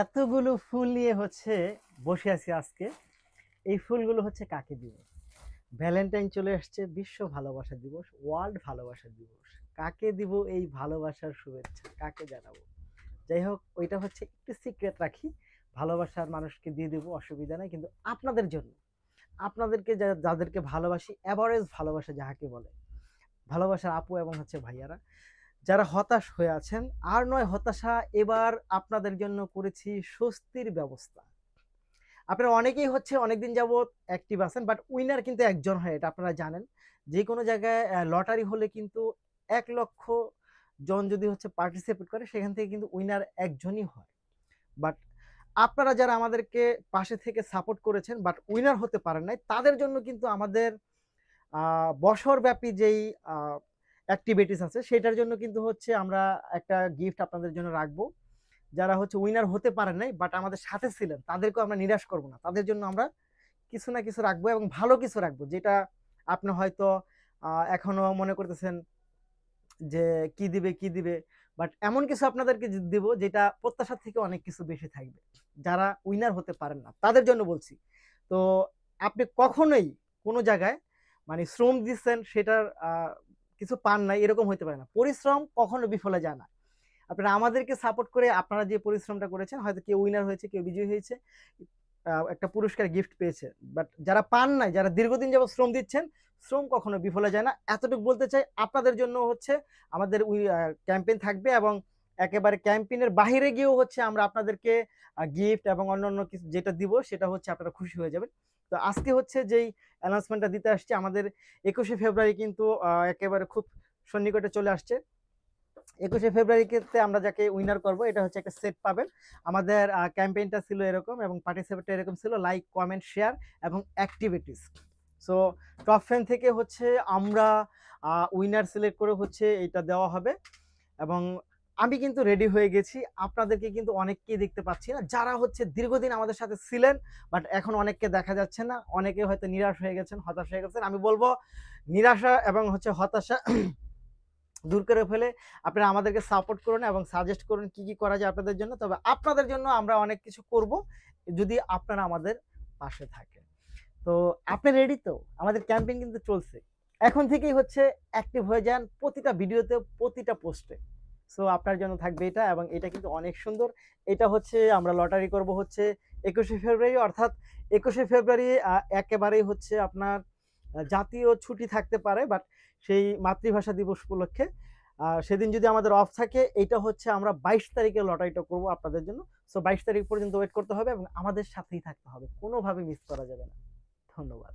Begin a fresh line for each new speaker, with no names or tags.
এতগুলো ফুল নিয়ে হচ্ছে বসে আছি আজকে। এই ফুলগুলো হচ্ছে কাকে দিব? ভ্যালেন্টাইন চলে আসছে, বিশ্ব ভালোবাসা দিবস, ওয়ার্ল্ড ভালোবাসা দিবস। কাকে দিব এই ভালোবাসার শুভেচ্ছা? কাকে জানাবো? যাই হোক, ওইটা হচ্ছে একটু সিক্রেট রাখি। ভালোবাসার মানুষকে দিয়ে দেবো, অসুবিধা নাই। কিন্তু আপনাদের জন্য, আপনাদেরকে যাদেরকে ভালোবাসি, এভারেজ ভালোবাসা যাহাকে বলে, ভালোবাসার আপু এবং হচ্ছে ভাইয়ারা, যারা হতাশ হয়ে আছেন, আর নয় হতাশা, এবার আপনাদের জন্য করেছি স্বস্তির ব্যবস্থা। আপনারা অনেকেই হচ্ছে অনেকদিন যাবত অ্যাক্টিভ আছেন, বাট উইনার কিন্তু একজন হয়, এটা আপনারা জানেন। যে কোনো জায়গায় লটারি হলে কিন্তু 1 লক্ষ জন যদি হচ্ছে পার্টিসিপেট করে, সেখান থেকে কিন্তু উইনার একজনই হয়। বাট আপনারা যারা আমাদেরকে পাশে থেকে সাপোর্ট করেছেন বাট উইনার হতে পারেন নাই, তাদের জন্য কিন্তু আমাদের বছরব্যাপী যেই অ্যাক্টিভিটিস আছে সেটার জন্য কিন্তু হচ্ছে আমরা একটা গিফট আপনাদের জন্য রাখবো। যারা হচ্ছে উইনার হতে পারেন নাই বাট আমাদের সাথে ছিলেন, তাদেরকেও আমরা নিরাশ করব না। তাদের জন্য আমরা কিছু না কিছু রাখবো এবং ভালো কিছু রাখবো, যেটা আপনি হয়তো এখনো মনে করতেছেন যে কি দিবে কি দিবে, বাট এমন কিছু আপনাদেরকে দিব যেটা প্রত্যাশার থেকে অনেক কিছু বেশি থাকবে। যারা উইনার হতে পারেন না তাদের জন্য বলছি। তো আপনি কখনোই কোনো জায়গায় মানে শ্রম দিচ্ছেন, সেটার কিছু পান নাই, এরকম হইতে পারে না। পরিশ্রম কখনো বিফলে যায় না। আপনারা আমাদেরকে সাপোর্ট করে আপনারা যে পরিশ্রমটা করেছেন, হয়তো কেউ উইনার হয়েছে, কেউ বিজয়ী হয়েছে, একটা পুরস্কার গিফট পেয়েছে। বাট যারা পান নাই, যারা দীর্ঘদিন যাবত শ্রম দিচ্ছেন, শ্রম কখনো বিফলে যায় না। এতটুকু বলতে চাই। আপনাদের জন্য হচ্ছে আমাদের ক্যাম্পেইন থাকবে এবং একেবারে ক্যাম্পেইনের বাহিরে গিয়েও হচ্ছে আমরা আপনাদেরকে গিফট এবং অন্যান্য কিছু যেটা দিব, সেটা হচ্ছে আপনারা খুশি হয়ে যাবেন। তো আজকে হচ্ছে যেই অ্যানাউন্সমেন্টটা দিতে আসছি, আমাদের 21শে ফেব্রুয়ারি কিন্তু একেবারে খুব সন্নিকটে চলে আসছে। 21শে ফেব্রুয়ারিতে আমরা যাকে উইনার করব, এটা হচ্ছে একটা সেট পাবেন। আমাদের ক্যাম্পেইনটা ছিল এরকম এবং পার্টিসিপেটটা এরকম ছিল: লাইক, কমেন্ট, শেয়ার এবং অ্যাক্টিভিটিস। সো টপ ফ্যান থেকে হচ্ছে আমরা উইনার সিলেক্ট করে হচ্ছে এটা দেওয়া হবে। এবং আমি কিন্তু রেডি হয়ে গেছি। আপনাদেরকে কিন্তু অনেককেই দেখতে পাচ্ছি না, যারা হচ্ছে দীর্ঘদিন আমাদের সাথে ছিলেন বাট এখন অনেককে দেখা যাচ্ছে না। অনেকে হয়তো নিরাশ হয়ে গেছেন, হতাশ হয়ে গেছেন। আমি বলবো নিরাশা এবং হচ্ছে হতাশা দূর করে ফেলে আপনারা আমাদেরকে সাপোর্ট করুন এবং সাজেস্ট করুন কি কি করা যায় আপনাদের জন্য। তবে আপনাদের জন্য আমরা অনেক কিছু করব যদি আপনারা আমাদের পাশে থাকেন। তো আপনি রেডি তো? আমাদের ক্যাম্পেইন কিন্তু চলছে। এখন থেকেই হচ্ছে অ্যাক্টিভ হয়ে যান প্রতিটা ভিডিওতে, প্রতিটা পোস্টে। সো আপনার জন্য থাকবে এটা, এবং এটা কিন্তু অনেক সুন্দর। এটা হচ্ছে আমরা লটারি করব হচ্ছে 21শে ফেব্রুয়ারি, অর্থাৎ 21শে ফেব্রুয়ারি একেবারেই হচ্ছে আপনার জাতীয় ছুটি থাকতে পারে, বাট সেই মাতৃভাষা দিবস উপলক্ষে সেদিন যদি আমাদের অফ থাকে, এইটা হচ্ছে আমরা 22 তারিখে লটারিটা করব আপনাদের জন্য। সো 22 তারিখ পর্যন্ত ওয়েট করতে হবে এবং আমাদের সাথেই থাকতে হবে, কোনোভাবে মিস করা যাবে না। ধন্যবাদ।